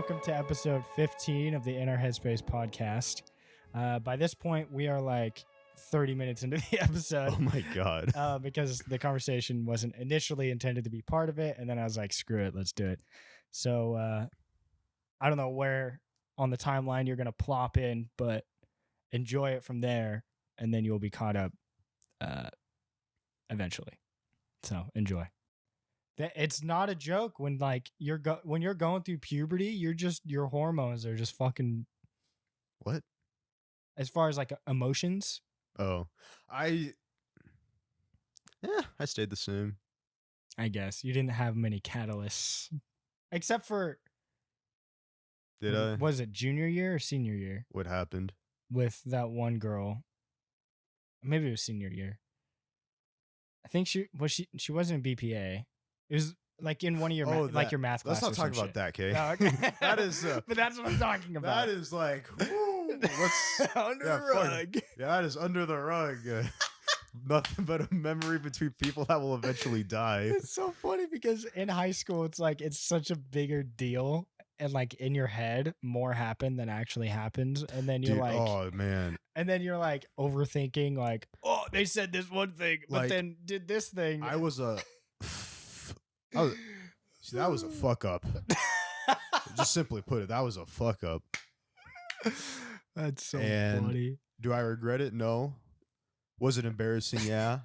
welcome to episode 15 of the In Our Headspace podcast. By this point, we are like 30 minutes into the episode. Oh my God. Because the conversation wasn't initially intended to be part of it, and then I was like, screw it, let's do it. So I don't know where on the timeline you're going to plop in, but enjoy it from there, and then you'll be caught up eventually. So enjoy. It's not a joke when like when you're going through puberty, your hormones are just fucking. What? As far as like emotions. Oh, I stayed the same. I guess you didn't have many catalysts, except for. Did I? Was it junior year or senior year? What happened? With that one girl. Maybe it was senior year. I think she wasn't in BPA. It was like in one of your your math classes. Let's not talk about that, Kay. No, okay. That is. But that's what I'm talking about. That is like under the rug. Yeah, that is under the rug. Nothing but a memory between people that will eventually die. It's so funny because in high school, it's like it's such a bigger deal, and like in your head, more happened than actually happens, and then you're like, oh man, and then you're like overthinking, like, oh, they said this one thing, but then did this thing. See, that was a fuck up. Just simply put it, that was a fuck up. That's so funny. Do I regret it? No. Was it embarrassing? Yeah.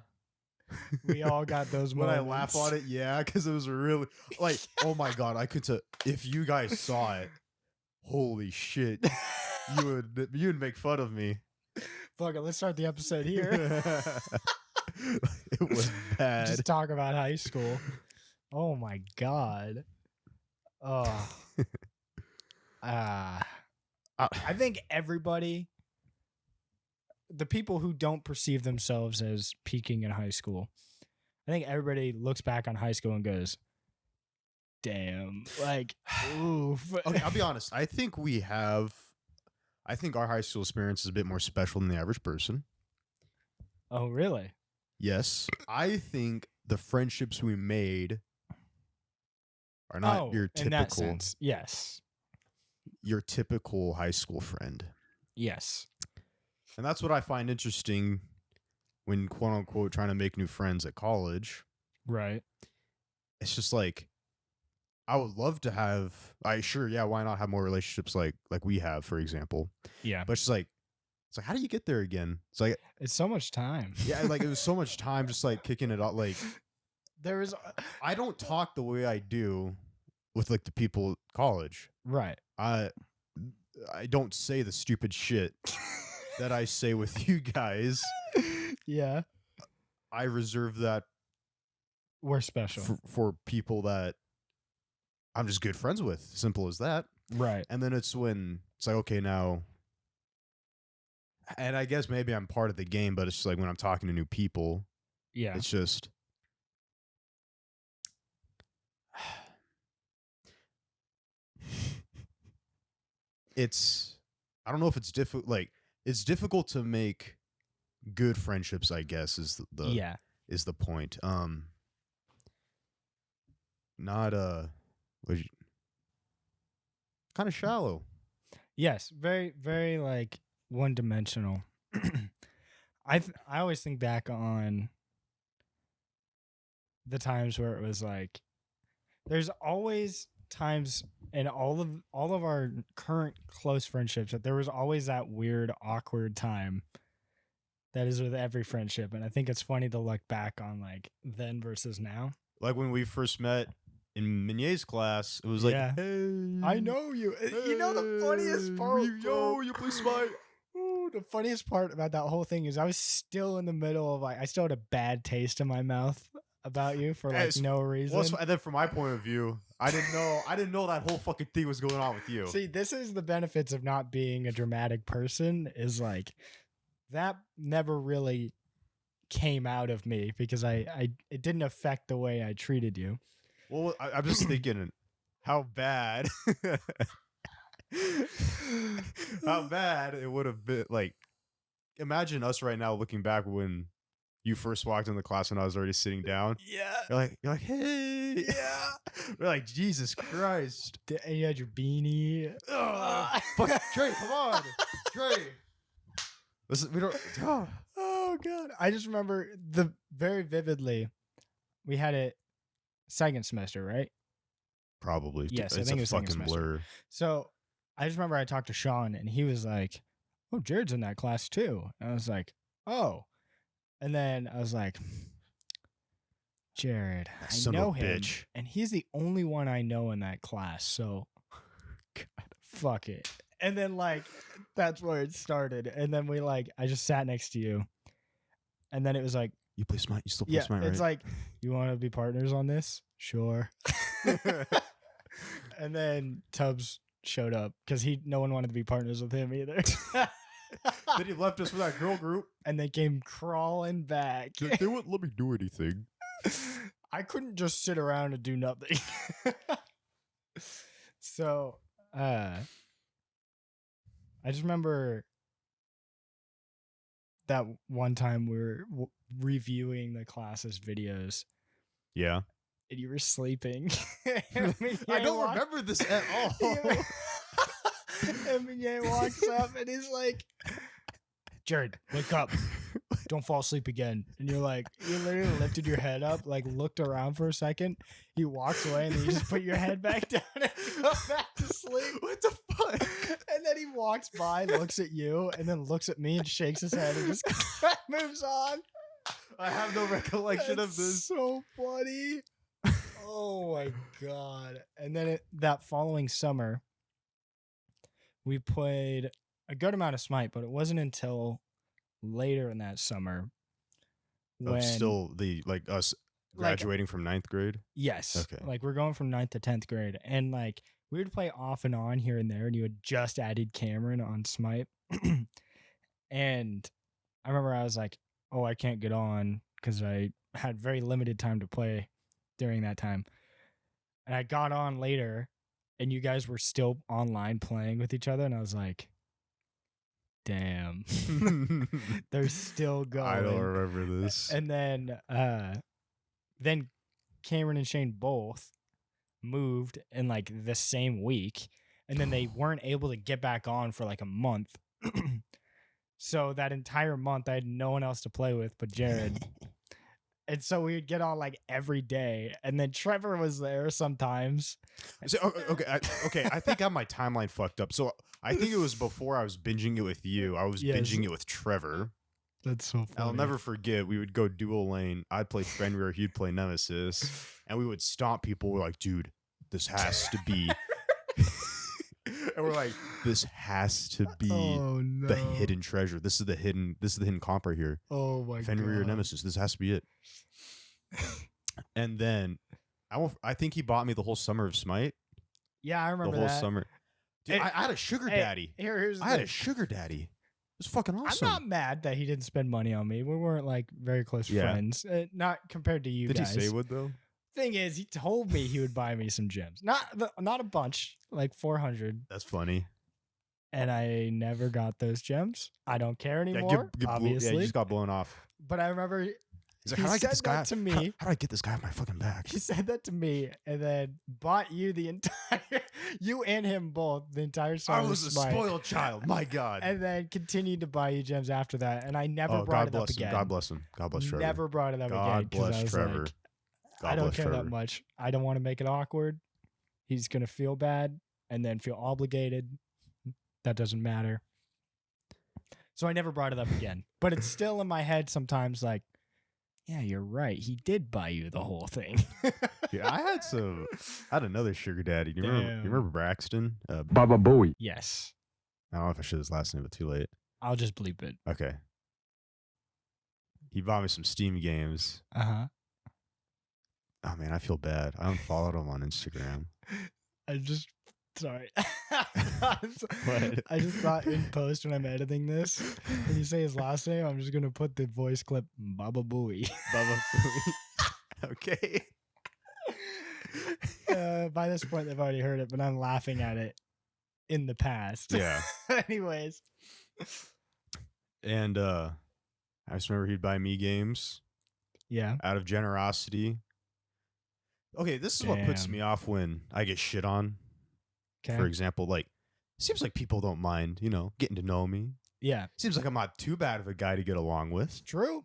We all got those moments. When I laugh on it, yeah, because it was really like, oh my God, I could if you guys saw it, holy shit, you would make fun of me. Fuck it, let's start the episode here. It was bad. Just talk about high school. Oh my God. Oh. I think everybody, the people who don't perceive themselves as peaking in high school, I think everybody looks back on high school and goes, damn, like, oof. Okay, I'll be honest. I think our high school experience is a bit more special than the average person. Oh, really? Yes. I think the friendships we made are not your typical. In that sense, yes. Your typical high school friend. Yes. And that's what I find interesting when, quote unquote, trying to make new friends at college. Right. It's just like, I would love to have, why not have more relationships like we have, for example. Yeah. But it's like, how do you get there again? It's like, it's so much time. Yeah, like it was so much time just like kicking it out. Like, I don't talk the way I do with like the people at college. Right. I don't say the stupid shit that I say with you guys. Yeah. I reserve that. We're special. For people that I'm just good friends with. Simple as that. Right. And then it's when it's like, okay, now. And I guess maybe I'm part of the game, but it's just like when I'm talking to new people. Yeah. It's just. I don't know if it's difficult. Like, it's difficult to make good friendships, I guess, is the point. Not kind of shallow. Yes, very, very like one-dimensional. I always think back on the times where it was like, there's always times in all of our current close friendships that there was always that weird, awkward time that is with every friendship, and I think it's funny to look back on like then versus now. Like when we first met in Meunier's class, it was like, yeah. Hey, I know you. Hey, you know the funniest part. You play Spy. Ooh, the funniest part about that whole thing is I was still in the middle of like I still had a bad taste in my mouth about you for like no reason. Well, and then from my point of view, I didn't know that whole fucking thing was going on with you. See, this is the benefits of not being a dramatic person, is like that never really came out of me because it didn't affect the way I treated you. Well, I'm just thinking how bad it would have been. Like, imagine us right now looking back when you first walked in the class and I was already sitting down. Yeah. You're like, hey. Yeah. We're like, Jesus Christ. And you had your beanie. Fuck, Trey, come on. Trey. Listen, we don't. Oh god. I just remember very vividly. We had it second semester, right? Probably. Yes, I It's think a it was second fucking semester. blur. So I just remember I talked to Sean and he was like, "Oh, Jared's in that class too." And I was like, "Oh." And then I was like, Jared, I Son know of a him, bitch. and he's the only one I know in that class. So, God, fuck it. And then like that's where it started. And then I just sat next to you, and then it was like, You play Smite? You still play yeah, Smite, it's right? like, you want to be partners on this? Sure. And then Tubbs showed up because no one wanted to be partners with him either. Then he left us for that girl group. And they came crawling back. They wouldn't let me do anything. I couldn't just sit around and do nothing. So, I just remember that one time we were reviewing the class's videos Yeah. and you were sleeping. I don't remember this at all. And Mignon walks up and he's like, Jared, wake up. Don't fall asleep again. And you're like, you literally lifted your head up, like looked around for a second. He walks away and then you just put your head back down and go back to sleep. What the fuck? And then he walks by, looks at you, and then looks at me and shakes his head and just moves on. I have no recollection of That's this. so funny. Oh my God. And then that following summer, we played a good amount of Smite, but it wasn't until later in that summer when Still us graduating from 9th grade? yes, Okay. like we're going from 9th to 10th grade, and like we would play off and on here and there, and you had just added Cameron on Smite. And I remember I was like, oh, I can't get on because I had very limited time to play during that time. And I got on later and you guys were still online playing with each other, and I was like, damn. They're still going. I don't remember this. And then Cameron and Shane both moved in like the same week, and then they weren't able to get back on for like a month. So that entire month I had no one else to play with but Jared. And so we would get on like every day, and then Trevor was there sometimes. So, okay, I think I have my timeline fucked up. So I think it was before I was binging it with you. I was Yes. binging it with Trevor. That's so funny. I'll never forget. We would go dual lane. I'd play Fenrir, he'd play Nemesis, and we would stomp people. We're like, dude, this has to be. And we're like, this has to be no. the hidden treasure. This is the hidden comp right here. Oh my Fenrir God. Nemesis. This has to be it. And then I think he bought me the whole summer of Smite. Yeah, I remember the whole that. summer. Dude, Hey, I had a sugar Hey, daddy. Here's the I had thing. a sugar daddy. It was fucking awesome. I'm not mad that he didn't spend money on me. We weren't like very close Yeah. friends. Not compared to you Did guys. he say what though? Thing is, he told me he would buy me some gems. Not a bunch, like 400. That's funny. And I never got those gems. I don't care anymore, obviously. Yeah, you just got blown off. But I remember He's like, he how do I get said this guy? that to me. How do I get this guy off my fucking back? He said that to me and then bought you the entire, you and him both, the entire I song. was a spoiled child. My God. And then continued to buy you gems after that. And I never brought God it up bless him. again. God bless him. God bless Trevor. Never brought it up God again. 'Cause I bless was Trevor. like, God I don't bless care Trevor. that much. I don't want to make it awkward. He's going to feel bad and then feel obligated. That doesn't matter. So I never brought it up again. But it's still in my head sometimes like, yeah, you're right. He did buy you the whole thing. Yeah, I had another sugar daddy. You remember Braxton? Baba Booey. Yes. I don't know if I should his last name, but too late. I'll just bleep it. Okay. He bought me some Steam games. Uh-huh. Oh man, I feel bad. I unfollowed him on Instagram. Sorry. What? I just thought in post when I'm editing this, when you say his last name, I'm just going to put the voice clip, Baba Booey. Bubba Booey. Okay. By this point, they've already heard it, but I'm laughing at it in the past. Yeah. Anyways. And I just remember he'd buy me games Yeah. out of generosity. Okay, this is what puts me off when I get shit on. Okay. For example, like, seems like people don't mind, getting to know me. Yeah. Seems like I'm not too bad of a guy to get along with. It's true.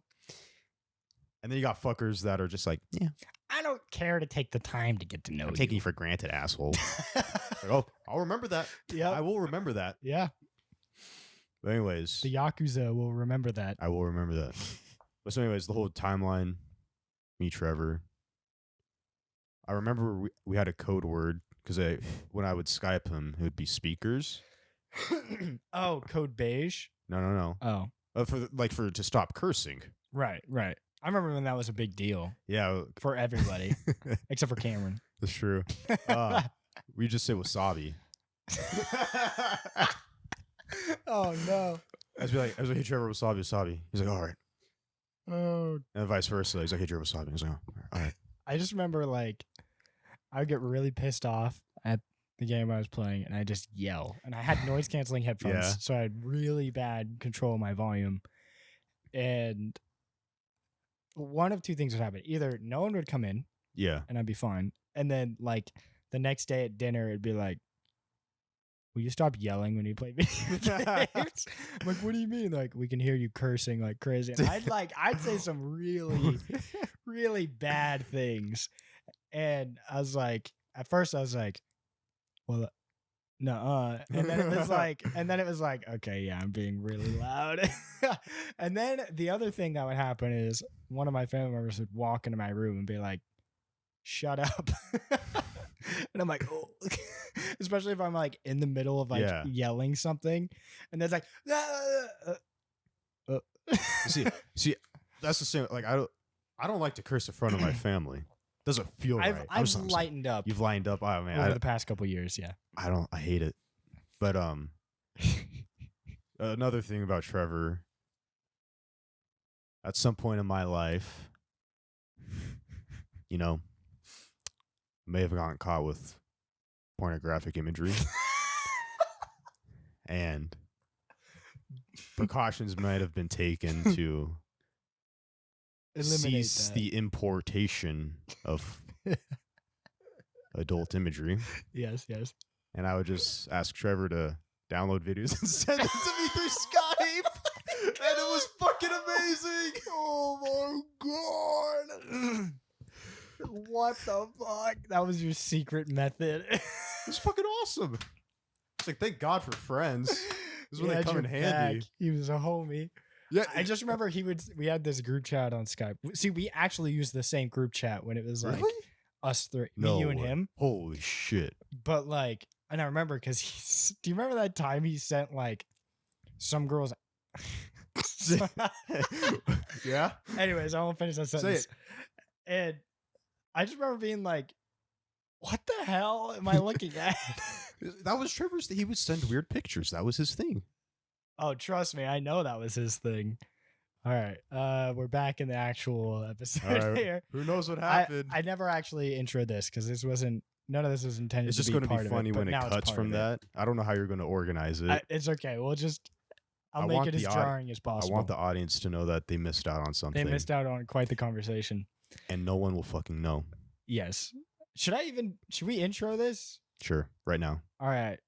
And then you got fuckers that are just like, yeah, I don't care to take the time to get to know I'm you. taking you for granted, asshole. Like, oh, I'll remember that. Yeah. I will remember that. Yeah. But anyways. The Yakuza will remember that. I will remember that. But so anyways, the whole timeline, me, Trevor. I remember we had a code word because when I would Skype him, it would be speakers. Oh, code beige? No. Oh. To stop cursing. Right. I remember when that was a big deal. Yeah. For everybody. Except for Cameron. That's true. We just say wasabi. Oh, no. I was like, hey, Trevor, wasabi. He's like, all right. Oh. And vice versa. He's like, hey, Trevor, wasabi. He's like, all right. I just remember, like, I would get really pissed off at the game I was playing, and I just yell. And I had noise-canceling headphones, Yeah. so I had really bad control of my volume. And one of two things would happen. Either no one would come in, Yeah. and I'd be fine. And then, like, the next day at dinner, it'd be like, will you stop yelling when you play video games? I'm like, what do you mean? Like, we can hear you cursing like crazy. And I'd say some really, really bad things. And I was like, at first I was like, well, no. And then it was like, okay, yeah, I'm being really loud. And then the other thing that would happen is one of my family members would walk into my room and be like, shut up. And I'm like, oh. Especially if I'm like in the middle of like yelling something, and there's like, see, that's the same. Like, I don't like to curse in front of my family. Doesn't feel right. I've lightened up. You've lightened up. Oh man, over the past couple years. Yeah. I hate it. But another thing about Trevor. At some point in my life, may have gotten caught with pornographic imagery. And precautions might have been taken to eliminate cease the importation of adult imagery. Yes. And I would just ask Trevor to download videos and send them to me through Skype. And it was fucking amazing. Oh my god. What the fuck? That was your secret method. It's fucking awesome. It's like, thank God for friends. This is when they come in handy. Back. He was a homie. Yeah, I just remember we had this group chat on Skype. See, we actually used the same group chat when it was like us three, me, you, and him. Holy shit. But like, and I remember because do you remember that time he sent like some girls? Yeah. Anyways, I won't finish that sentence. And I just remember being like, what the hell am I looking at? That was Trevor's. He would send weird pictures. That was his thing. Oh, trust me. I know that was his thing. All right. We're back in the actual episode here. Who knows what happened? I never actually introed this because none of this was intended it's to just be going to be funny when it cuts from that. I don't know how you're going to organize it. It's okay. I'll make it as jarring as possible. I want the audience to know that they missed out on something. They missed out on quite the conversation. And no one will fucking know. Yes. Should we intro this? Sure. Right now. All right.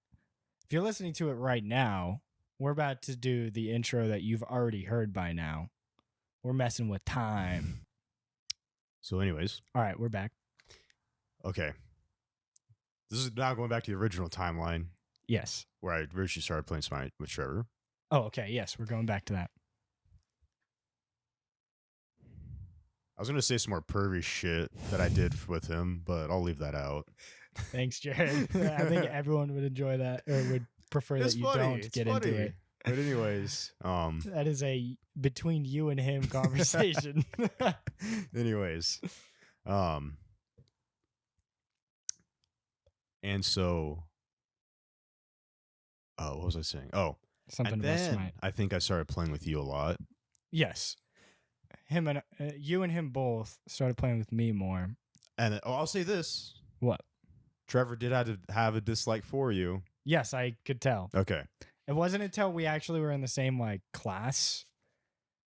If you're listening to it right now, we're about to do the intro that you've already heard by now. We're messing with time. So anyways. All right. We're back. Okay. This is now going back to the original timeline. Yes. Where I originally started playing Smite with Trevor. Oh, okay. Yes. We're going back to that. I was going to say some more pervy shit that I did with him, but I'll leave that out. Thanks, Jared. I think everyone would enjoy that or would prefer that you don't get into it. But anyways, that is a between you and him conversation. Anyways, and so, what was I saying? Oh, something and about then Smite. I think I started playing with you a lot. Yes, him and you and him both started playing with me more. And I'll say this: what? Trevor did have a dislike for you. Yes, I could tell. Okay. It wasn't until we actually were in the same like class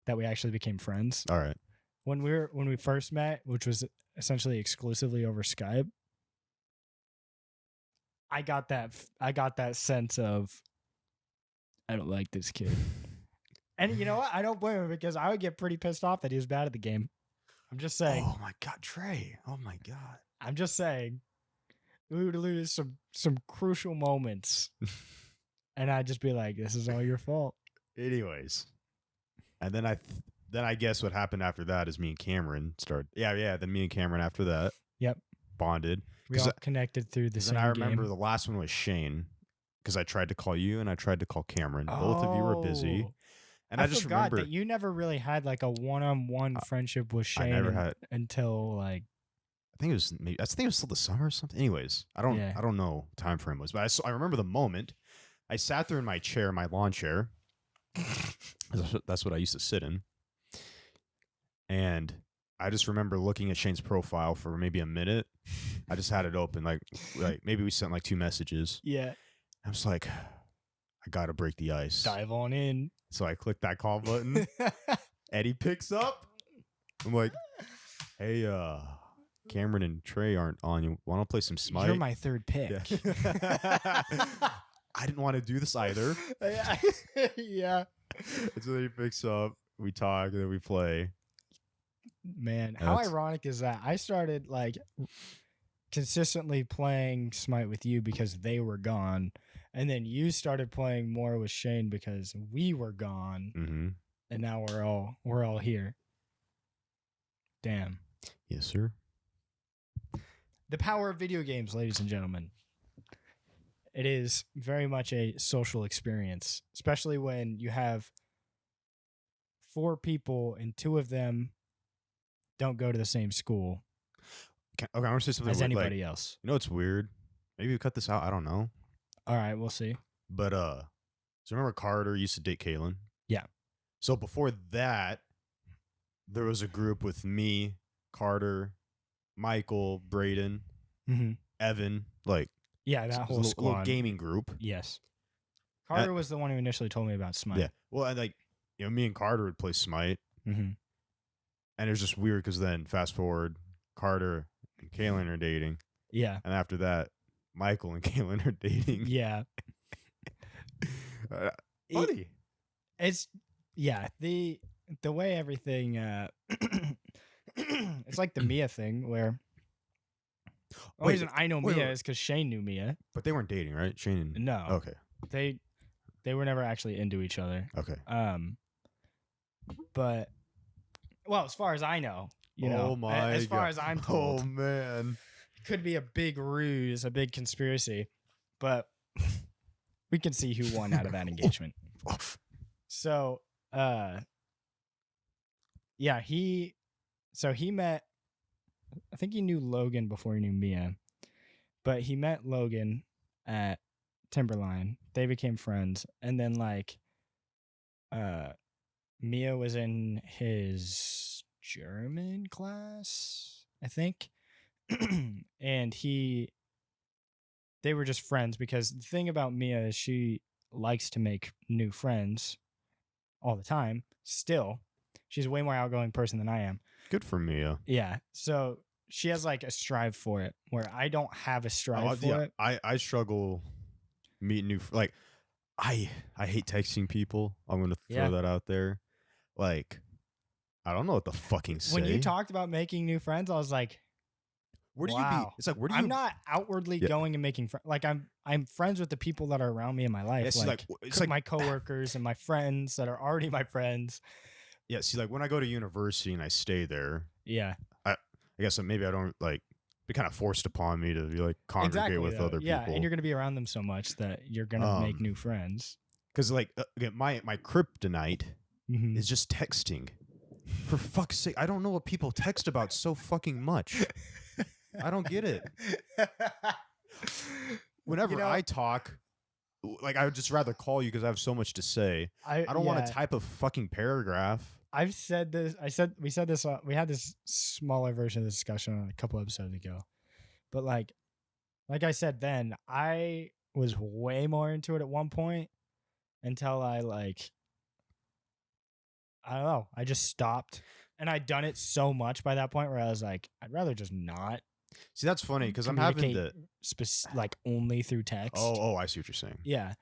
that we actually became friends. All right. when we first met, which was essentially exclusively over Skype, I got that sense of I don't like this kid. And you know what? I don't blame him because I would get pretty pissed off that he was bad at the game. I'm just saying. Oh my god, Trey. Oh my god. I'm just saying. We would lose some crucial moments. And I'd just be like, this is all your fault. Anyways. And then I guess what happened after that is me and Cameron started. Yeah. Then me and Cameron after that. Yep. Bonded. We all connected through the same And I remember game. the last one was Shane. Because I tried to call you and I tried to call Cameron. Both of you were busy. And I just forgot remember that you never really had like a one-on-one friendship with Shane. I never had until like I think it was still the summer or something. Anyways, I don't know what time frame was, but I remember the moment. I sat there in my chair, my lawn chair. That's what I used to sit in. And I just remember looking at Shane's profile for maybe a minute. I just had it open, like maybe we sent like 2 messages. Yeah. I was like, I gotta break the ice. Dive on in. So I clicked that call button. Eddie picks up. I'm like, hey, Cameron and Trey aren't on. You want to play some Smite? You're my third pick. Yeah. I didn't want to do this either. Yeah. And so he picks up. We talk, and then we play. Man, how ironic is that? I started like consistently playing Smite with you because they were gone, and then you started playing more with Shane because we were gone, and now we're all here. Damn. Yes, sir. The power of video games, ladies and gentlemen. It is very much a social experience, especially when you have 4 people and 2 of them don't go to the same school. Okay, I want to say something as weird, anybody else. You know what's weird? Maybe we cut this out. I don't know. All right, we'll see. But so remember Carter used to date Kaylin? Yeah. So before that, there was a group with me, Carter, Michael, Braden, Evan, like that whole squad. Little gaming group. Yes. Carter was the one who initially told me about Smite. Yeah. Well, and like me and Carter would play Smite, and it was just weird because then fast forward, Carter and Kaylin are dating. Yeah. And after that, Michael and Kaylin are dating. Yeah. Funny. It's the way everything it's like the Mia thing where the reason I know Mia is because Shane knew Mia. But they weren't dating, right? Shane and No. Okay. They were never actually into each other. Okay. But well, as far as I know, as far as I'm told. Oh man. It could be a big ruse, a big conspiracy, but we can see who won out of that engagement. So, he met, I think he knew Logan before he knew Mia, but he met Logan at Timberline. They became friends. And then Mia was in his German class, I think. And they were just friends because the thing about Mia is she likes to make new friends all the time. Still, she's a way more outgoing person than I am. Good for Mia. Yeah. So she has like a strive for it where I don't have a strive for it. I struggle meeting new, like, I hate texting people. I'm going to throw that out there. Like, I don't know what the fucking say. When you talked about making new friends, I was like, where do you be? It's like, where do you? I'm not outwardly going and making friends. Like I'm friends with the people that are around me in my life. Yeah, it's like my coworkers and my friends that are already my friends. Yeah. See, like when I go to university and I stay there. Yeah. I guess maybe I don't be kind of forced upon me to be like congregate with other people. Yeah, and you're gonna be around them so much that you're gonna make new friends. Because again, my kryptonite is just texting. For fuck's sake, I don't know what people text about so fucking much. I don't get it. Whenever I talk, like I would just rather call you because I have so much to say. I don't want to type a fucking paragraph. I've said this. We said this. We had this smaller version of the discussion a couple episodes ago, but like I said then, I was way more into it at one point until I don't know. I just stopped. And I'd done it so much by that point where I was like, I'd rather just not See, that's funny because I'm having the. like only through text. Oh, I see what you're saying. Yeah.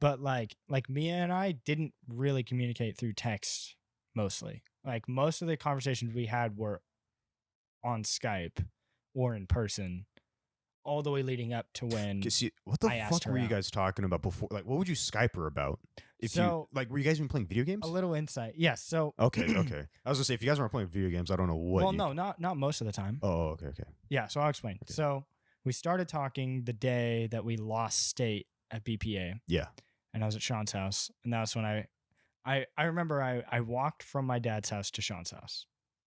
But like Mia and I didn't really communicate through text mostly. Like most of the conversations we had were on Skype or in person, all the way leading up to when See, what the I asked fuck her were you out. guys talking about before? Like, what would you Skype her about? If So- you like, were you guys even playing video games? a little insight. Yes. So Okay. I was gonna say if you guys weren't playing video games, I don't know what. well, no, not most of the time. Oh, okay. Yeah, so I'll explain. Okay. So we started talking the day that we lost state at BPA. Yeah. And I was at Sean's house. And that's when I remember I walked from my dad's house to Sean's house.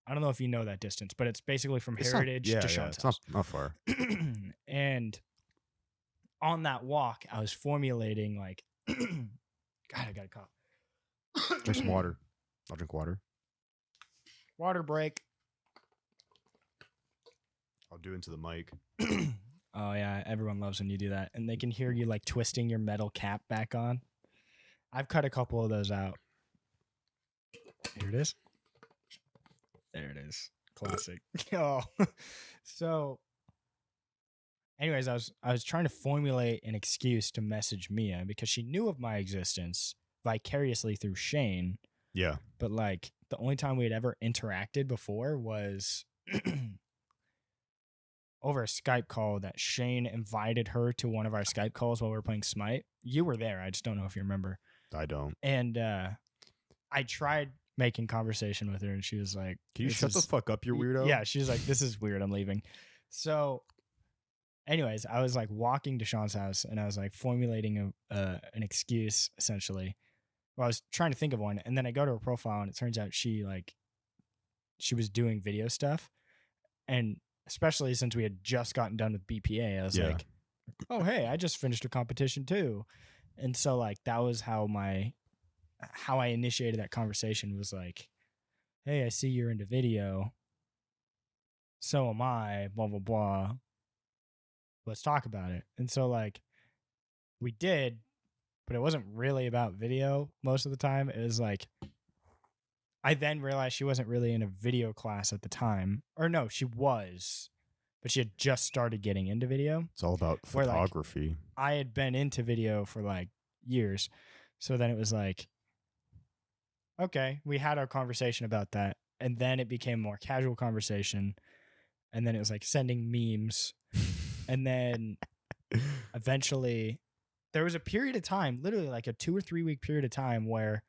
I don't know if you know that distance, but it's basically from Heritage to Sean's it's house. not far. And on that walk, I was formulating like, God, I got a cough. Drink some water. I'll drink water. Water break. I'll do into the mic. Oh yeah, everyone loves when you do that, and they can hear you like twisting your metal cap back on. I've cut a couple of those out. Here it is. There it is. Classic. Oh, so. Anyways, I was trying to formulate an excuse to message Mia because she knew of my existence vicariously through Shane. Yeah. But like the only time we had ever interacted before was over a Skype call that Shane invited her to one of our Skype calls while we were playing Smite. You were there. I just don't know if you remember. I don't. And I tried making conversation with her and she was like, Can you shut the fuck up, you weirdo? Yeah, she was like, this is weird. I'm leaving. So anyways, I was like walking to Sean's house and I was like formulating an excuse essentially. Well, I was trying to think of one, and then I go to her profile and it turns out she was doing video stuff, and especially since we had just gotten done with BPA, I was like, oh hey, I just finished a competition too. And so like that was how I initiated that conversation was like, hey, I see you're into video. So am I, blah, blah, blah. Let's talk about it. And so like we did, but it wasn't really about video most of the time. It was like, I then realized she wasn't really in a video class at the time. Or no, she was, but she had just started getting into video. It's all about Where, like, photography. I had been into video for like years. So then it was like, okay, we had our conversation about that. And then it became a more casual conversation. And then it was like sending memes. And then eventually there was a period of time, literally like a 2 or 3 week period of time where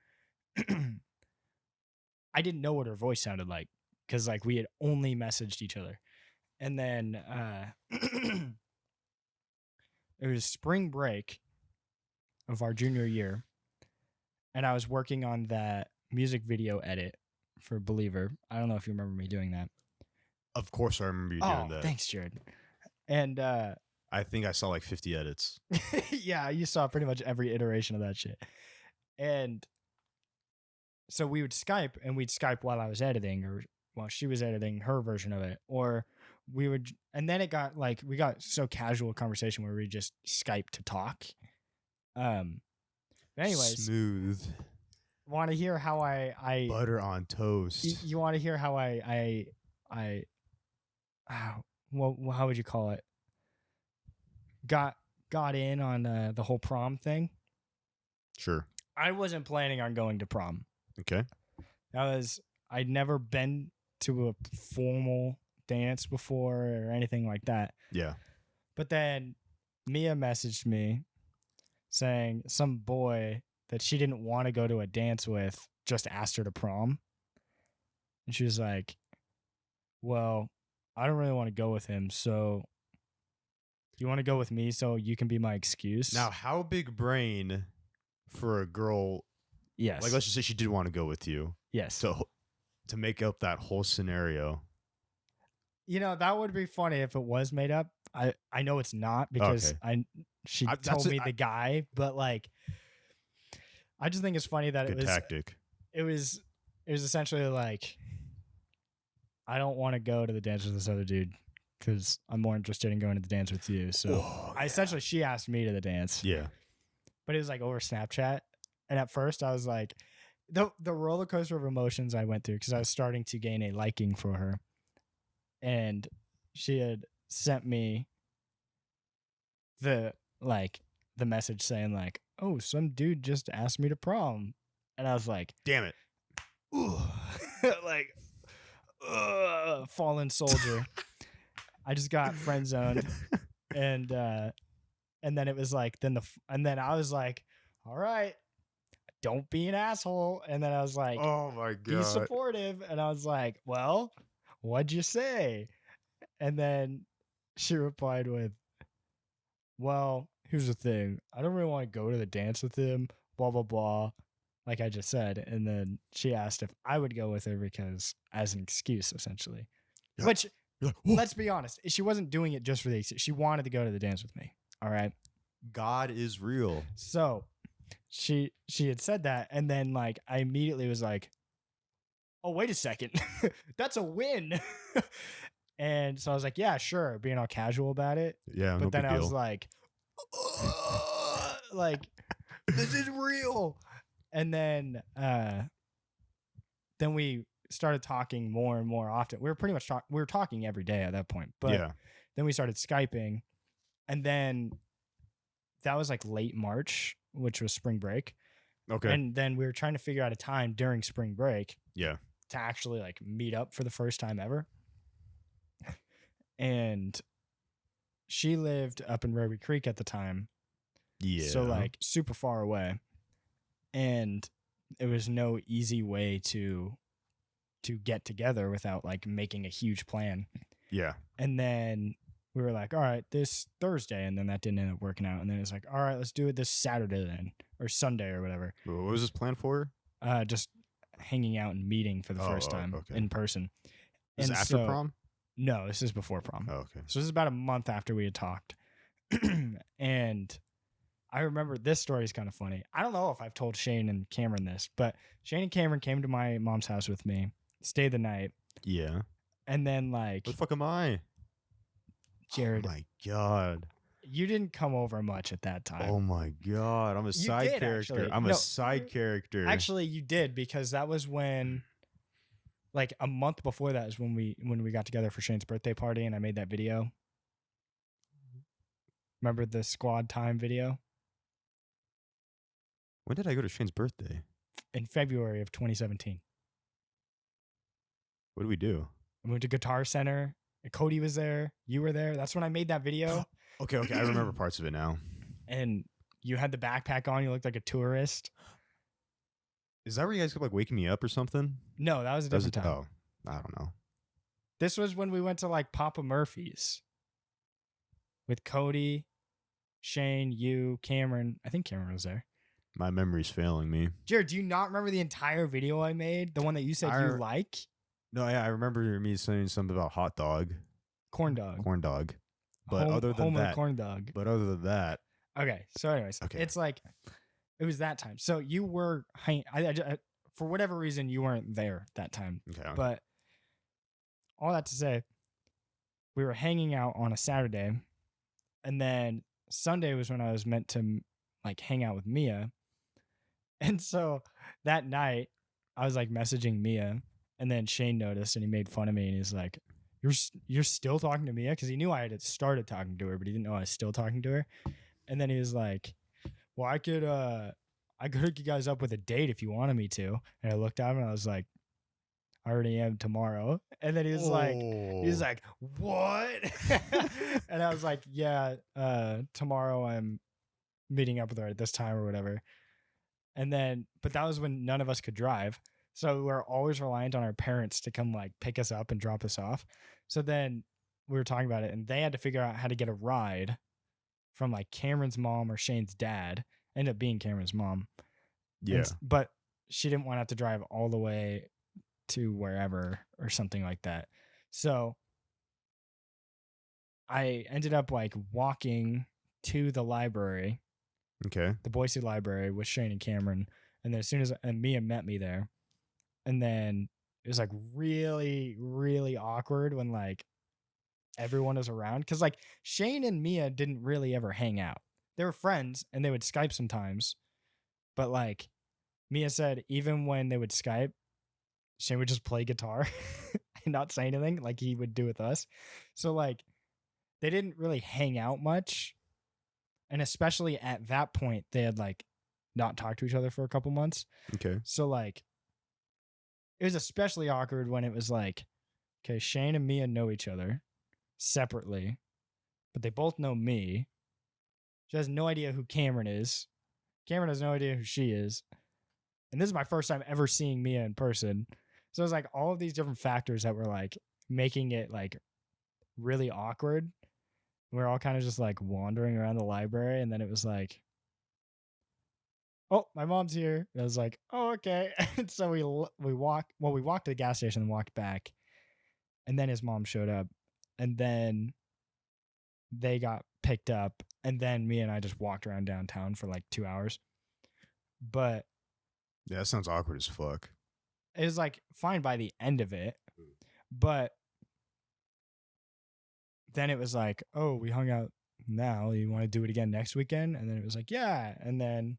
I didn't know what her voice sounded like because like we had only messaged each other. And then it was spring break of our junior year. And I was working on that music video edit for Believer. I don't know if you remember me doing that. Of course I remember you doing that. Thanks, Jared. And I think I saw like 50 edits. yeah, you saw pretty much every iteration of that shit. And so we would Skype, and we'd Skype while I was editing, or while she was editing her version of it, or we would, and then it got like, we got so casual conversation where we just Skype to talk. But anyways, Smooth. want to hear how I Butter on toast. you want to hear how well, how would you call it? Got in on the whole prom thing. Sure. I wasn't planning on going to prom. Okay. I'd never been to a formal dance before or anything like that. Yeah. But then Mia messaged me saying some boy that she didn't want to go to a dance with just asked her to prom. And she was like, well, I don't really want to go with him, so do you want to go with me so you can be my excuse? Now, how big brain for a girl? Yes. Like, let's just say she did want to go with you. Yes. So to make up that whole scenario. You know, that would be funny if it was made up. I know it's not because she told me the guy, but like, I just think it's funny that Good tactic. It was essentially like, I don't want to go to the dance with this other dude because I'm more interested in going to the dance with you. So essentially she asked me to the dance. Yeah. But it was like over Snapchat. And at first I was like, the roller coaster of emotions I went through because I was starting to gain a liking for her, and she had sent me the like the message saying like, "Oh, some dude just asked me to prom," and I was like, Damn it. "Ooh," like, fallen soldier. I just got friend zoned, and then it was like, and then I was like, "All right, don't be an asshole," and then I was like, Oh my "Be god. supportive," and I was like, "Well, what'd you say?" And then she replied with, "Well, here's the thing. I don't really want to go to the dance with him, blah, blah, blah," like I just said. And then she asked if I would go with her because, as an excuse, essentially. Yeah. Which, You're like, "Whoa." let's be honest, she wasn't doing it just for the excuse. She wanted to go to the dance with me. All right. God is real. So she had said that. And then, like, I immediately was like, "Oh, wait a second. That's a win." And so I was like, "Yeah, sure," being all casual about it. Yeah, no But then big I was deal. like, like, this is real. And then we started talking more and more often. We were pretty much we were talking every day at that point. But Yeah. then we started Skyping, and then that was like late March, which was spring break. Okay. And then we were trying to figure out a time during spring break Yeah. to actually like meet up for the first time ever. And she lived up in Ruby Creek at the time. Yeah. So like super far away. And it was no easy way to get together without like making a huge plan. Yeah. And then we were like, all right, this Thursday, and then that didn't end up working out. And then it's like, all right, let's do it this Saturday then, or Sunday or whatever. What was this plan for? Just hanging out and meeting for the first time okay. in person. Is And it after so- prom? No, this is before prom. Oh, okay. So this is about a month after we had talked. And I remember this story is kind of funny. I don't know if I've told Shane and Cameron this, but Shane and Cameron came to my mom's house with me, stayed the night, Yeah. and then like, What the fuck am I? Jared, Oh my god. you didn't come over much at that time. Oh my god. I'm a side did, character. actually. I'm No, a side character. Actually, you did, because that was when, like a month before that is when we got together for Shane's birthday party, and I made that video. Remember the squad time video? When did I go to Shane's birthday? In February of 2017. What did we do? I went to Guitar Center. Cody was there. You were there. That's when I made that video. Okay, I remember parts of it now. And you had the backpack on. You looked like a tourist. Is that where you guys kept like waking me up or something? No, that was a different time. Oh, I don't know. This was when we went to like Papa Murphy's with Cody, Shane, you, Cameron. I think Cameron was there. My memory's failing me. Jared, do you not remember the entire video I made? The one that you said you like? No, yeah, I remember me saying something about hot dog, Corn dog. corn dog. But other than that, corn dog. but other than that, Okay. So, anyways, Okay. it's like it was that time. So you were for whatever reason you weren't there that time. okay. But all that to say, we were hanging out on a Saturday, and then Sunday was when I was meant to like hang out with Mia. And so that night, I was like messaging Mia, and then Shane noticed and he made fun of me, and he's like, "You're still talking to Mia?" Because he knew I had started talking to her, but he didn't know I was still talking to her. And then he was like, "Well, I could hook you guys up with a date if you wanted me to." And I looked at him and I was like, "I already am tomorrow." And then he was like, "What?" And I was like, "Yeah, tomorrow I'm meeting up with her at this time or whatever." And then, but that was when none of us could drive. So we were always reliant on our parents to come like pick us up and drop us off. So then we were talking about it, and they had to figure out how to get a ride from like Cameron's mom or Shane's dad. Ended up being Cameron's mom. Yeah. But she didn't want to have to drive all the way to wherever or something like that. So I ended up like walking to the library, Okay. the Boise Library, with Shane and Cameron. And then as soon as Mia met me there, and then it was like really, really awkward when like everyone was around, because like Shane and Mia didn't really ever hang out. They were friends and they would Skype sometimes, but like Mia said even when they would Skype, Shane would just play guitar and not say anything like he would do with us. So like they didn't really hang out much. And especially at that point, they had like not talked to each other for a couple months. Okay. So like it was especially awkward when it was like, okay, Shane and Mia know each other separately, but they both know me. She has no idea who Cameron is. Cameron has no idea who she is. And this is my first time ever seeing Mia in person. So it was like all of these different factors that were like making it like really awkward. We were all kind of just like wandering around the library, and then it was like, oh, my mom's here. And I was like, oh, okay. And so we walked to the gas station and walked back. And then his mom showed up. And then they got picked up. And then me and I just walked around downtown for like 2 hours. But Yeah, that sounds awkward as fuck. it was like fine by the end of it. But then it was like, oh, we hung out now. You want to do it again next weekend? And then it was like, yeah. And then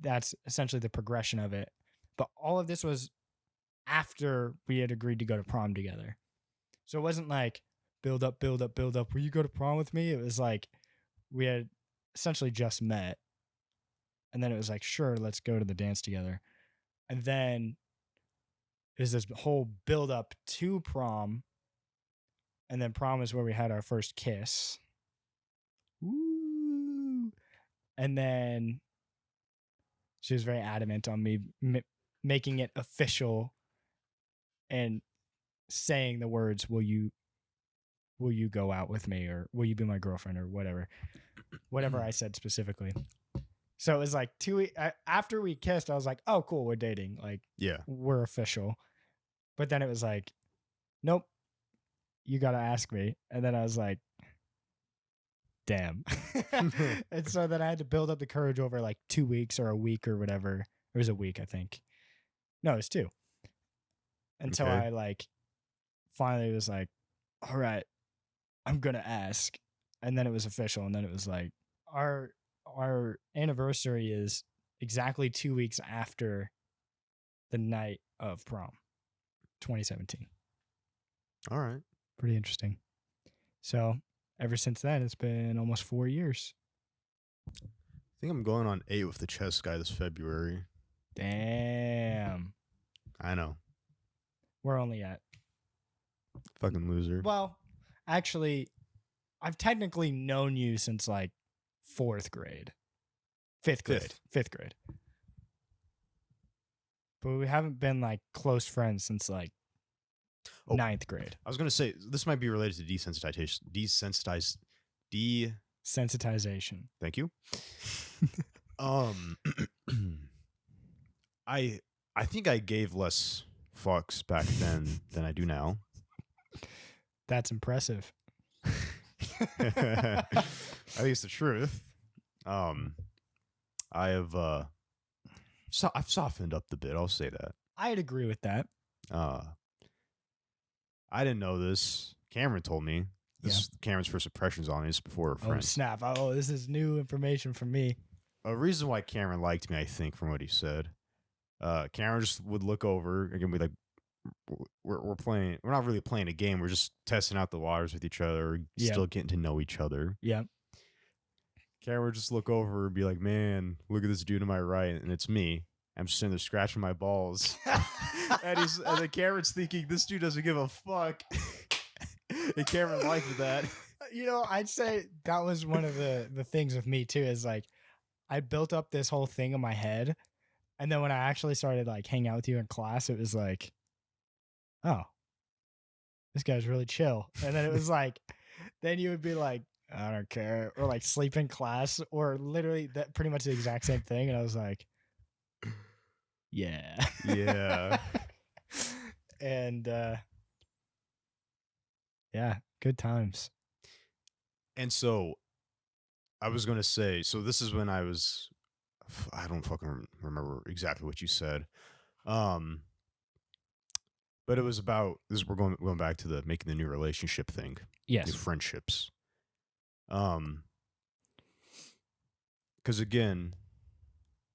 that's essentially the progression of it. But all of this was after we had agreed to go to prom together. So it wasn't like build up. Will you go to prom with me? It was like we had essentially just met. And then it was like, sure, let's go to the dance together. And then it was this whole build up to prom. And then prom is where we had our first kiss. Woo! And then she was very adamant on me making it official and saying the words, will you go out with me, or will you be my girlfriend, or whatever I said specifically. So it was like 2 weeks after we kissed, I was like, oh, cool, we're dating. Like, Yeah. we're official. But then it was like, nope, you got to ask me. And then I was like, damn. And so then I had to build up the courage over like 2 weeks or a week or whatever. It was a week, I think. No, it was 2. Until Okay. I like finally was like, all right, I'm going to ask. And then it was official. And then it was like, our anniversary is exactly 2 weeks after the night of prom, 2017. All right. Pretty interesting. So ever since then, it's been almost 4 years. I think I'm going on 8 with the chess guy this February. Damn. I know. We're only at. Fucking loser. Well, actually, I've technically known you since like 4th grade. 5th grade. 5th grade. But we haven't been like close friends since like 9th grade. I was going to say, this might be related to Sensitization. Thank you. I think I gave less fucks back then than I do now. That's impressive. I think it's the truth. I've softened up the bit. I'll say that. I'd agree with that. I didn't know this. Cameron told me. This is Cameron's first impressions on me. This is before we're friends. Oh, snap. Oh, this is new information for me. A reason why Cameron liked me, I think, from what he said. Cameron just would look over and be like, we're playing. We're not really playing a game. We're just testing out the waters with each other. Still getting to know each other. Yeah. Cameron would just look over and be like, man, look at this dude to my right. And it's me. I'm just sitting there scratching my balls. and then Cameron's thinking, this dude doesn't give a fuck. And Cameron liked that. You know, I'd say that was one of the things with me too, is like I built up this whole thing in my head. And then when I actually started like hanging out with you in class, it was like, oh, this guy's really chill. And then it was like, then you would be like, I don't care, or like sleep in class, or literally that pretty much the exact same thing. And I was like, yeah. Yeah. And yeah, good times. And so I was going to say, so this is when I don't fucking remember exactly what you said. But it was about this. We're going back to the making the new relationship thing. Yes. New friendships. Because again,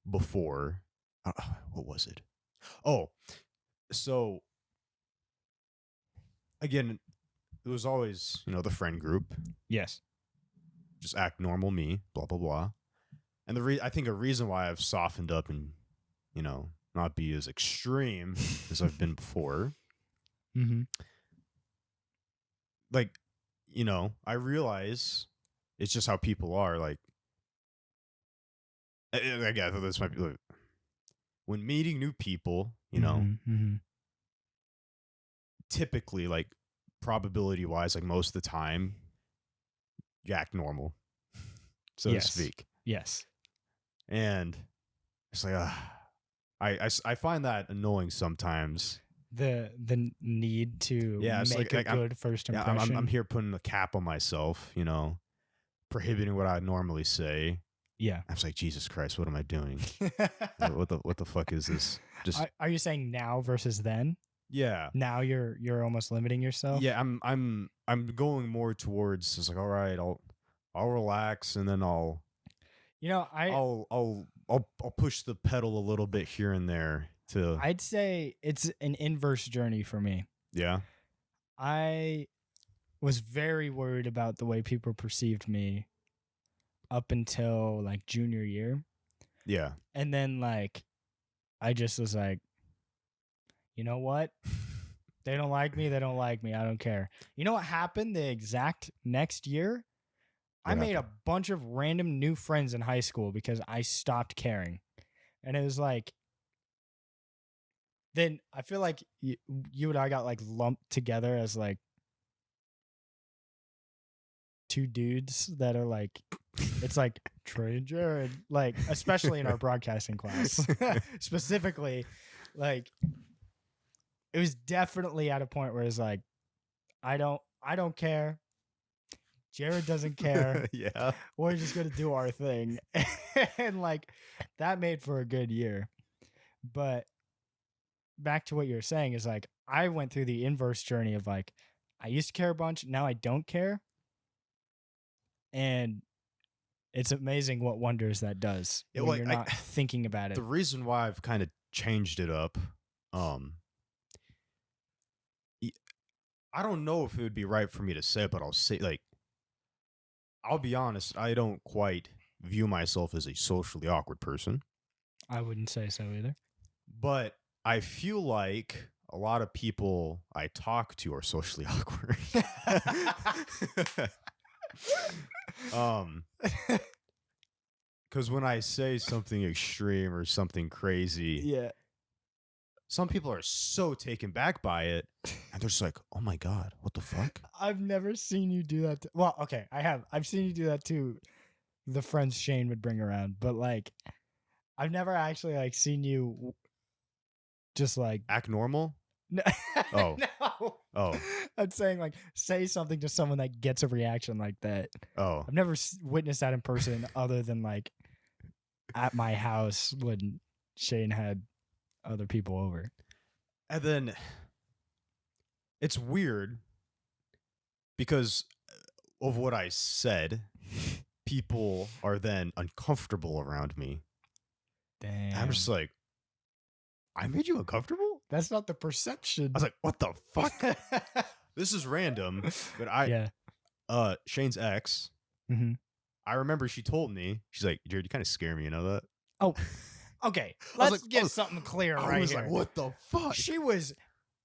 before what was it? Oh, so again, it was always, the friend group, Yes. just act normal me, blah, blah, blah. And I think a reason why I've softened up and, not be as extreme as I've been before, Mm-hmm. like, I realize it's just how people are. Like, I guess this might be like, when meeting new people, Mm-hmm. typically, like, probability wise, like most of the time, you act normal, so to Yes. speak. Yes. And it's like, I find that annoying sometimes. The need to It's make a good first impression. I'm here putting a cap on myself, prohibiting what I normally say. Yeah. I was like, Jesus Christ, what am I doing? what the fuck is this? Just Are you saying now versus then? yeah. Now you're almost limiting yourself. Yeah, I'm going more towards it's like, all right, I'll relax and then I'll push the pedal a little bit here and there to I'd say it's an inverse journey for me. yeah. I was very worried about the way people perceived me up until like junior year. Yeah. And then like I just was like, you know what? They don't like me, they don't like me. I don't care. You know what happened the exact next year? I made a bunch of random new friends in high school because I stopped caring. And it was like then I feel like you and I got like lumped together as like two dudes that are like it's like Trey and Jared, like especially in our broadcasting class. Specifically, like it was definitely at a point where it's like I don't care. Jared doesn't care. Yeah. We're just gonna do our thing. And like that made for a good year. But back to what you're saying is like I went through the inverse journey of like I used to care a bunch, now I don't care. And it's amazing what wonders that does when you're not thinking about it. The reason why I've kind of changed it up, I don't know if it would be right for me to say, but I'll say, like, I'll be honest, I don't quite view myself as a socially awkward person. I wouldn't say so either. But I feel like a lot of people I talk to are socially awkward. Because when I say something extreme or something crazy, Yeah. some people are so taken back by it, and they're just like, "Oh my god, what the fuck?" I've never seen you do that. Well, okay, I have. I've seen you do that too. The friends Shane would bring around, but like, I've never actually like seen you just like Act normal. no, Oh. no. Oh. I'm saying like say something to someone that gets a reaction like that. Oh. I've never witnessed that in person, other than like at my house when Shane had other people over. And then it's weird because of what I said, people are then uncomfortable around me. Damn. I'm just like, I made you uncomfortable? That's not the perception. I was like, what the fuck? This is random, but Shane's ex, I remember she told me, she's like, Jared, you kind of scare me, you know that? Oh, okay. Let's get something clear right here. I was like, what the fuck? She was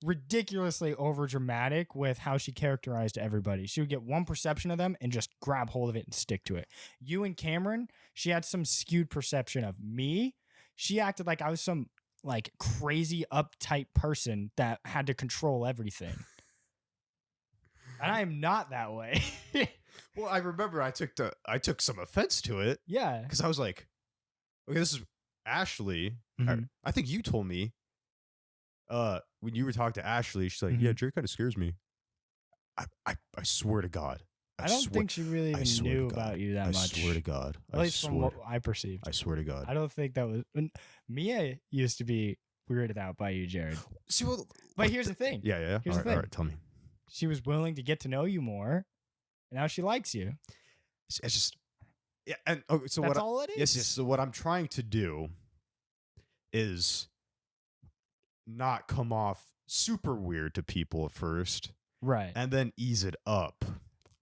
ridiculously over dramatic with how she characterized everybody. She would get one perception of them and just grab hold of it and stick to it. You and Cameron, she had some skewed perception of me. She acted like I was some like crazy uptight person that had to control everything. And I am not that way. Well, I remember I took some offense to it. Yeah. Because I was like, okay, this is Ashley. I think you told me when you were talking to Ashley, she's like, yeah, Jerry kind of scares me. I swear to God. I don't think she really even knew about you that much. I swear to God. At least from what I perceived. I swear to God. I don't think that was... Mia used to be weirded out by you, Jared. See, well, but here's the thing. Yeah. Here's the thing. All right, tell me. She was willing to get to know you more, and now she likes you. It's just... Yeah, and so that's all it is. Yes. So what I'm trying to do is not come off super weird to people at first Right. and then ease it up.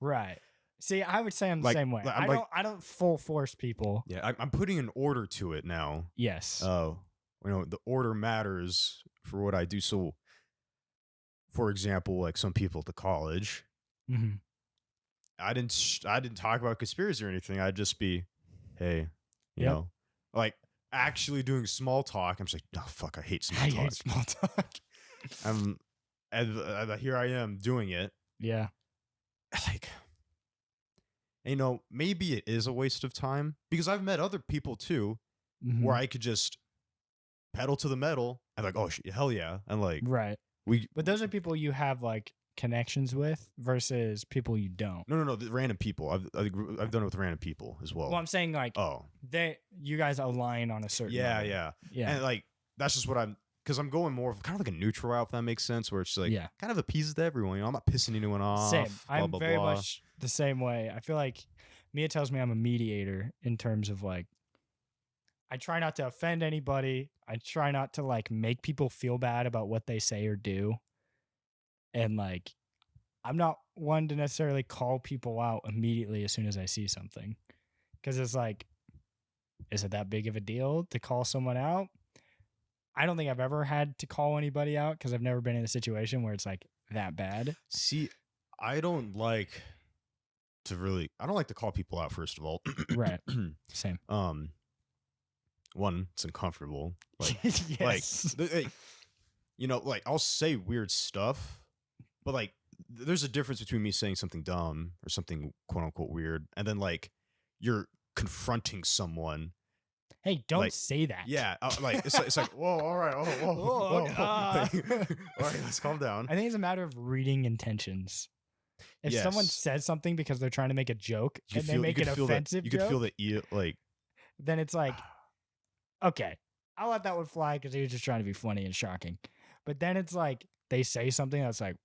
Right. See, I would say I'm the Like- same way. like, I'm I like- don't. I don't full force people. Yeah, I'm putting an order to it now. Yes. The order matters for what I do. So, for example, like some people at the college, hmm I didn't talk about conspiracy or anything. I'd just be, hey, you Yep. know, like actually doing small talk. I'm just like, oh fuck, I hate small I talk. hate small talk. And here I am doing it. Yeah. Like, maybe it is a waste of time because I've met other people too Mhm. where I could just pedal to the metal and like, oh hell yeah, and like Right. we. But those are people you have like connections with versus people you don't. No, the random people. I've done it with random people as well. Well, I'm saying like Oh, you guys align on a certain yeah, level. yeah, Yeah. and like that's just what because I'm going more of kind of like a neutral route, if that makes sense, where it's just like Yeah. kind of appeases to everyone. I'm not pissing anyone off. Same. Blah, I'm blah, very blah. much the same way. I feel like Mia tells me I'm a mediator in terms of like I try not to offend anybody. I try not to like make people feel bad about what they say or do. And like I'm not one to necessarily call people out immediately as soon as I see something. Cuz it's like is it that big of a deal to call someone out? I don't think I've ever had to call anybody out cuz I've never been in a situation where it's like that bad. See, I don't like to call people out, first of all. Right. Same. One, it's uncomfortable. Like, Yes. like I'll say weird stuff, but like there's a difference between me saying something dumb or something quote unquote weird, and then like you're confronting someone. Hey, don't like, say that. Yeah, it's like whoa, all right, whoa. Like, all right, let's calm down. I think it's a matter of reading intentions. If someone Yes. says something because they're trying to make a joke You and they make an offensive you joke, could feel the like then it's like, okay, I'll let that one fly because he was just trying to be funny and shocking. But then it's like they say something that's like,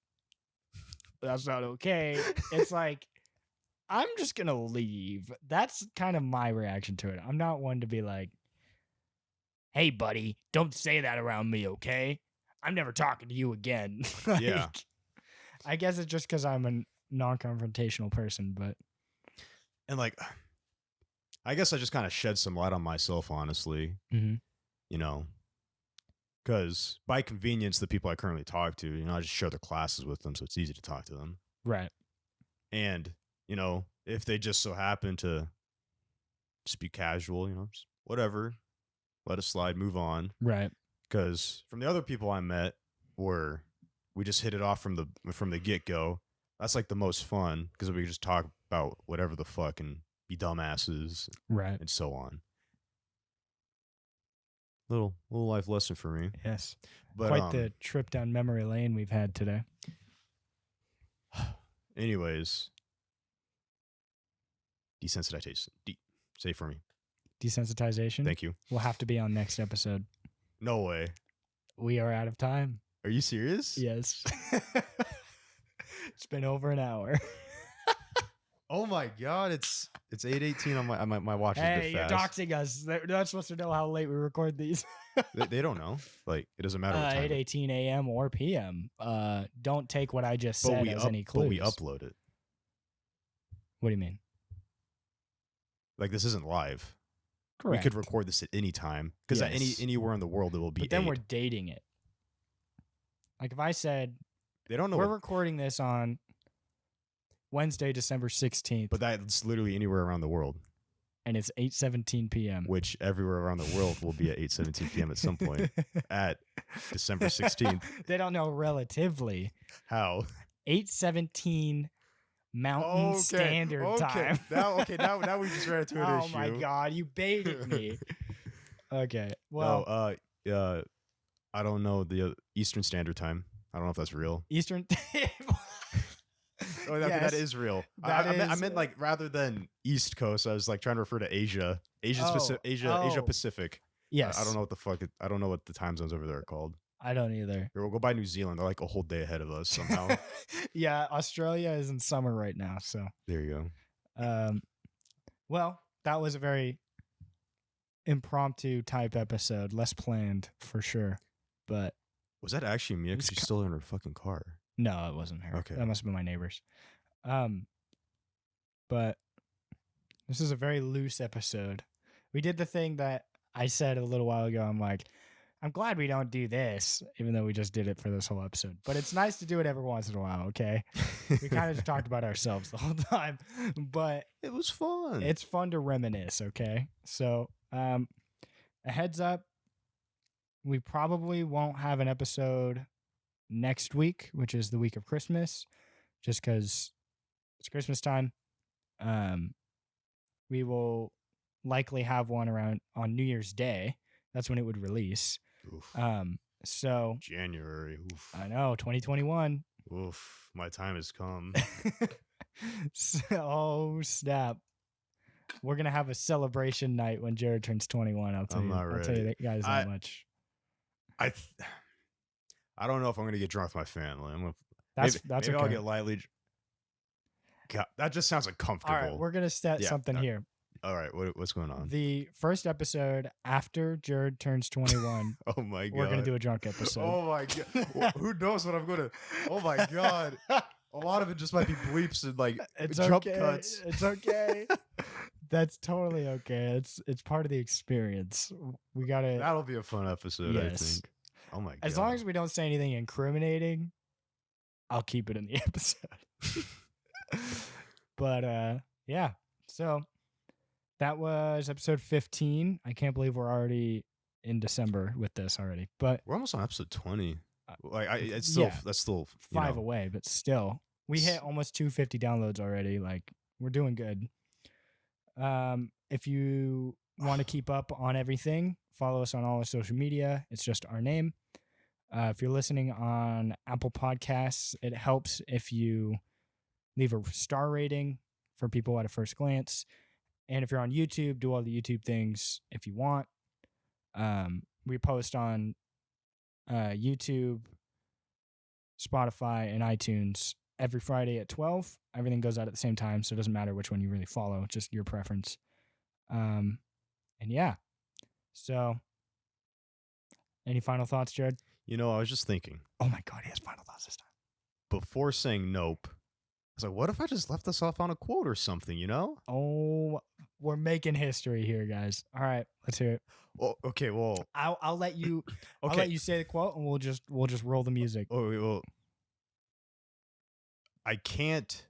that's not okay. It's like, I'm just gonna leave. That's kind of my reaction to it. I'm not one to be like, hey, buddy, don't say that around me, okay? I'm never talking to you again. Yeah. I guess it's just because I'm a non-confrontational person, but and like I guess I just kind of shed some light on myself, honestly. Mhm. Because by convenience, the people I currently talk to, I just share their classes with them, so it's easy to talk to them. right. And if they just so happen to just be casual, just whatever, let it slide, move on. Right. Because from the other people I met, where we just hit it off from the get go, that's like the most fun because we just talk about whatever the fuck and be dumbasses Right. and so on. Little life lesson for me. Yes. But Quite the trip down memory lane we've had today. anyways, desensitization. Say it for me. Desensitization. Thank you. Will have to be on next episode. No way. We are out of time. Are you serious? Yes. It's been over an hour. Oh my god, it's 8:18 on my watch is a Hey, bit you're fast. doxing us. They're not supposed to know how late we record these. They don't know. Like it doesn't matter what time. 8:18 a.m. or p.m. Don't take what I just But said we as any clues. but we upload it. What do you mean? Like this isn't live. Correct. We could record this at any time because at Yes. anywhere in the world it will be. But then 8. we're dating it. Like if I said They don't know. we're recording this on Wednesday, December 16th, But that's literally anywhere around the world, and it's 8:17 p.m. which everywhere around the world will be at 8:17 p.m. at some point at December 16th. They don't know relatively. How? 8:17 Mountain Standard Time. Now we just ran into an Oh issue. my god, you baited me. Okay. Well, No, I don't know the Eastern Standard Time. I don't know if that's real. Eastern Oh, that Yes, is real. that I is- meant like rather than East Coast, I was like trying to refer to Asia. Oh, Asia Pacific. Yes. I don't know what the fuck. I don't know what the time zones over there are called. I don't either. Here, we'll go by New Zealand. They're like a whole day ahead of us somehow. Yeah, Australia is in summer right now, so There you go. well, that was a very impromptu type episode, less planned for sure. But Was that actually Mia? It's Because she's still in her fucking car. no, it wasn't her. Okay. That must have been my neighbors. But this is a very loose episode. We did the thing that I said a little while ago. I'm like, I'm glad we don't do this, even though we just did it for this whole episode. But it's nice to do it every once in a while, okay? We kind of just talked about ourselves the whole time. But It was fun. it's fun to reminisce, okay? So, a heads up, we probably won't have an episode next week, which is the week of Christmas, just because it's Christmas time. We will likely have one around on New Year's Day. That's when it would release. Oof. So January. Oof. I know 2021. Oof. My time has come. Oh snap! We're gonna have a celebration night when Jared turns 21. I'll tell I'm you. not I'll tell you ready. that guys that much. I don't know if I'm gonna get drunk with my family. That's maybe okay. I'll get lightly. God, that just sounds uncomfortable. All right, we're gonna set Yeah, something here. All right, what's going on? The first episode after Jared turns 21, Oh my god, we're gonna do a drunk episode. Oh my god, Well, who knows what I'm gonna? Oh my god, a lot of it just might be bleeps and like It's jump okay. cuts. It's okay. That's totally okay. It's part of the experience. We gotta. That'll be a fun episode, I Yes. think. Oh my god. As long as we don't say anything incriminating, I'll keep it in the episode. But yeah. So that was episode 15. I can't believe we're already in December with this already. But we're almost on episode 20. Like it's yeah. still that's still 5 away, but still. We hit almost 250 downloads already. Like we're doing good. If you want to keep up on everything, follow us on all our social media. It's just our name. If you're listening on Apple Podcasts, it helps if you leave a star rating for people at a first glance. And if you're on YouTube, do all the YouTube things if you want. We post on YouTube, Spotify, and iTunes every Friday at 12. Everything goes out at the same time, so it doesn't matter which one you really follow, just your preference. And yeah. So, any final thoughts, Jared? You know, I was just thinking. Oh my God, he has final thoughts this time. Before saying nope, I was like, what if I just left us off on a quote or something, you know? Oh, we're making history here, guys. All right, let's hear it. Well, okay, well. I'll let you Okay. I'll let you say the quote and we'll just roll the music. Oh, well. I can't,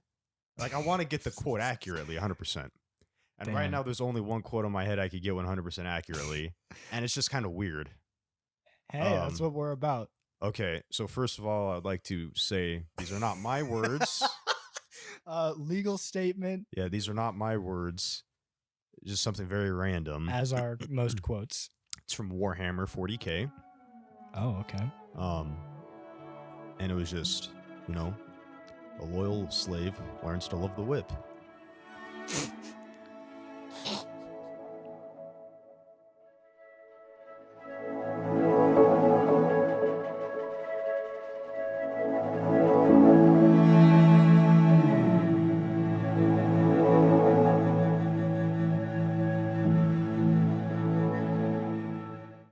like, I want to get the quote accurately, 100%. And right Damn. now, there's only one quote on my head I could get 100% accurately. And it's just kind of weird. Hey, that's what we're about. Okay, so first of all, I'd like to say these are not my words. Legal statement, Yeah, these are not my words. Just something very random. as are most quotes. It's from Warhammer 40K. Oh, okay. And it was just, you know, a loyal slave learns to love the whip.